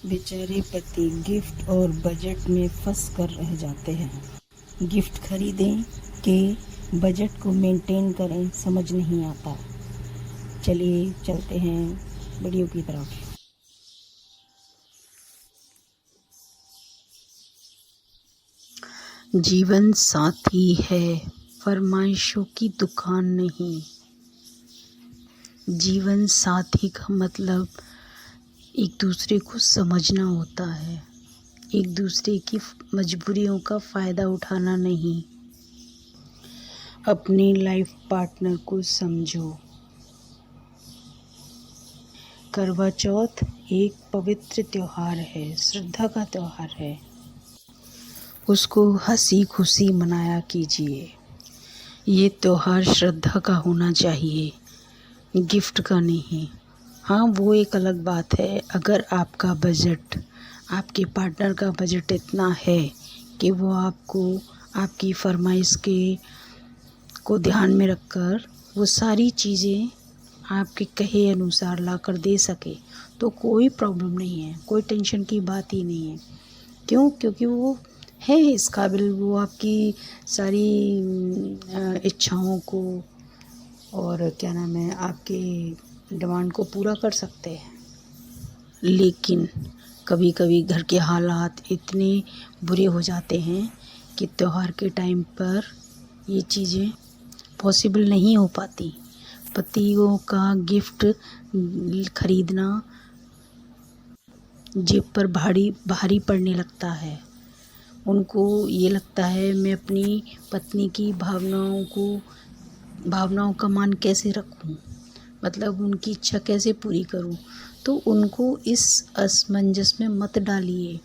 बेचारे पति गिफ्ट और बजट में फंस कर रह जाते हैं। गिफ्ट खरीदें कि बजट को मेंटेन करें, समझ नहीं आता। चलिए चलते हैं वीडियो की तरफ। जीवन साथी है, फरमाइशों की दुकान नहीं। जीवन साथी का मतलब एक दूसरे को समझना होता है, एक दूसरे की मजबूरियों का फ़ायदा उठाना नहीं। अपनी लाइफ पार्टनर को समझो। करवा चौथ एक पवित्र त्योहार है, श्रद्धा का त्योहार है। उसको हंसी खुशी मनाया कीजिए। ये त्योहार श्रद्धा का होना चाहिए, गिफ्ट का नहीं। हाँ, वो एक अलग बात है, अगर आपका बजट, आपके पार्टनर का बजट इतना है कि वो आपको आपकी फरमाइश को ध्यान में रखकर वो सारी चीज़ें आपके कहे अनुसार ला कर दे सके, तो कोई प्रॉब्लम नहीं है, कोई टेंशन की बात ही नहीं है। क्यों? क्योंकि वो है इस काबिल, वो आपकी सारी इच्छाओं को और क्या नाम है, आपके डिमांड को पूरा कर सकते हैं। लेकिन कभी कभी घर के हालात इतने बुरे हो जाते हैं कि त्योहार के टाइम पर ये चीज़ें पॉसिबल नहीं हो पाती। पतियों का गिफ्ट खरीदना जेब पर भारी पड़ने लगता है। उनको ये लगता है, मैं अपनी पत्नी की भावनाओं का मान कैसे रखूं, मतलब उनकी इच्छा कैसे पूरी करूं। तो उनको इस असमंजस में मत डालिए।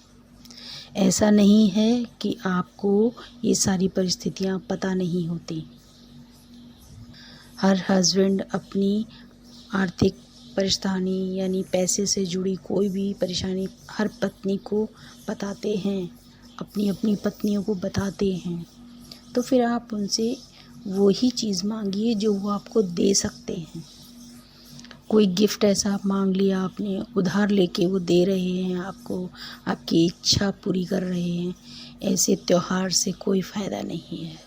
ऐसा नहीं है कि आपको ये सारी परिस्थितियां पता नहीं होती। हर हस्बैंड अपनी आर्थिक परेशानी यानी पैसे से जुड़ी कोई भी परेशानी हर पत्नी को बताते हैं, अपनी अपनी पत्नियों को बताते हैं। तो फिर आप उनसे वही चीज़ मांगिए जो वो आपको दे सकते हैं। कोई गिफ्ट ऐसा आप मांग लिया आपने, उधार लेके वो दे रहे हैं आपको, आपकी इच्छा पूरी कर रहे हैं, ऐसे त्योहार से कोई फ़ायदा नहीं है।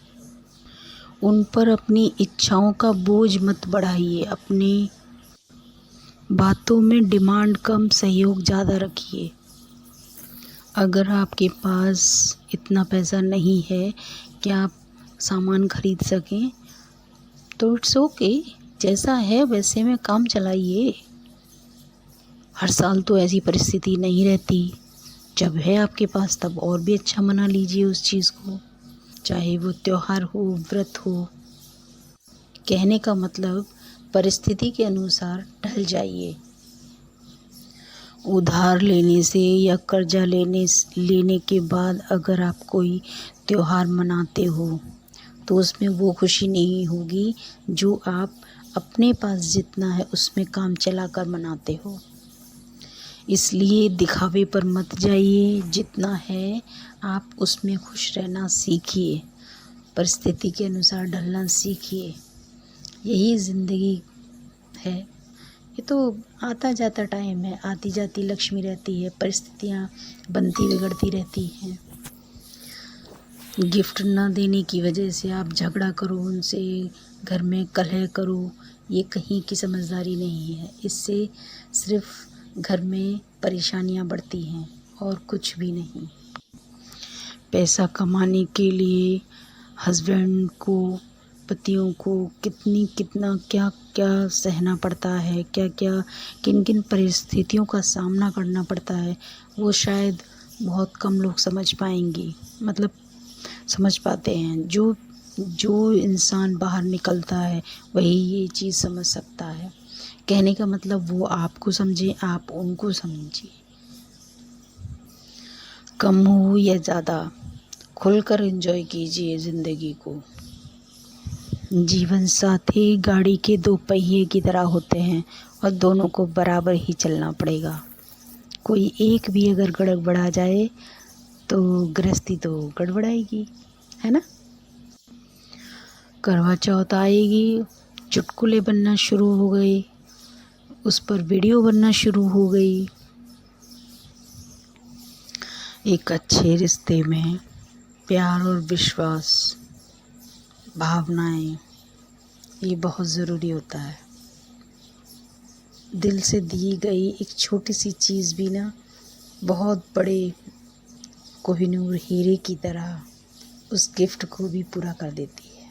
उन पर अपनी इच्छाओं का बोझ मत बढ़ाइए। अपनी बातों में डिमांड कम, सहयोग ज़्यादा रखिए। अगर आपके पास इतना पैसा नहीं है कि आप सामान खरीद सकें, तो इट्स ओके, जैसा है वैसे में काम चलाइए। हर साल तो ऐसी परिस्थिति नहीं रहती। जब है आपके पास तब और भी अच्छा मना लीजिए उस चीज़ को, चाहे वो त्योहार हो, व्रत हो। कहने का मतलब परिस्थिति के अनुसार ढल जाइए। उधार लेने से या कर्जा लेने के बाद अगर आप कोई त्योहार मनाते हो तो उसमें वो खुशी नहीं होगी जो आप अपने पास जितना है उसमें काम चलाकर मनाते हो। इसलिए दिखावे पर मत जाइए, जितना है आप उसमें खुश रहना सीखिए, परिस्थिति के अनुसार ढलना सीखिए। यही ज़िंदगी है। ये तो आता जाता टाइम है, आती जाती लक्ष्मी रहती है, परिस्थितियाँ बनती बिगड़ती रहती हैं। गिफ्ट ना देने की वजह से आप झगड़ा करो उनसे, घर में कलह करो, ये कहीं की समझदारी नहीं है। इससे सिर्फ घर में परेशानियाँ बढ़ती हैं और कुछ भी नहीं। पैसा कमाने के लिए हस्बैंड को, पतियों को कितना क्या क्या सहना पड़ता है, क्या क्या किन किन परिस्थितियों का सामना करना पड़ता है, वो शायद बहुत कम लोग समझ पाएंगे, मतलब समझ पाते हैं। जो इंसान बाहर निकलता है वही ये चीज़ समझ सकता है। कहने का मतलब वो आपको समझे, आप उनको समझिए। कम हो या ज़्यादा, खुलकर एंजॉय कीजिए ज़िंदगी को। जीवन साथी गाड़ी के दो पहिए की तरह होते हैं और दोनों को बराबर ही चलना पड़ेगा। कोई एक भी अगर गड़बड़ा जाए तो गृहस्थी तो गड़बड़ाएगी, है ना। करवा चौथ आएगी, चुटकुले बनना शुरू हो गए, उस पर वीडियो बनना शुरू हो गई। एक अच्छे रिश्ते में प्यार और विश्वास, भावनाएं, ये बहुत ज़रूरी होता है। दिल से दी गई एक छोटी सी चीज़ भी ना बहुत बड़े कोहिनूर हीरे की तरह उस गिफ्ट को भी पूरा कर देती है।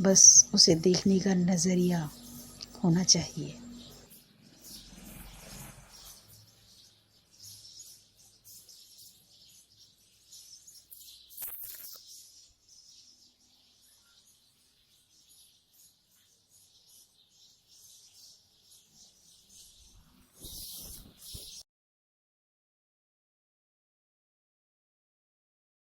बस उसे देखने का नज़रिया होना चाहिए।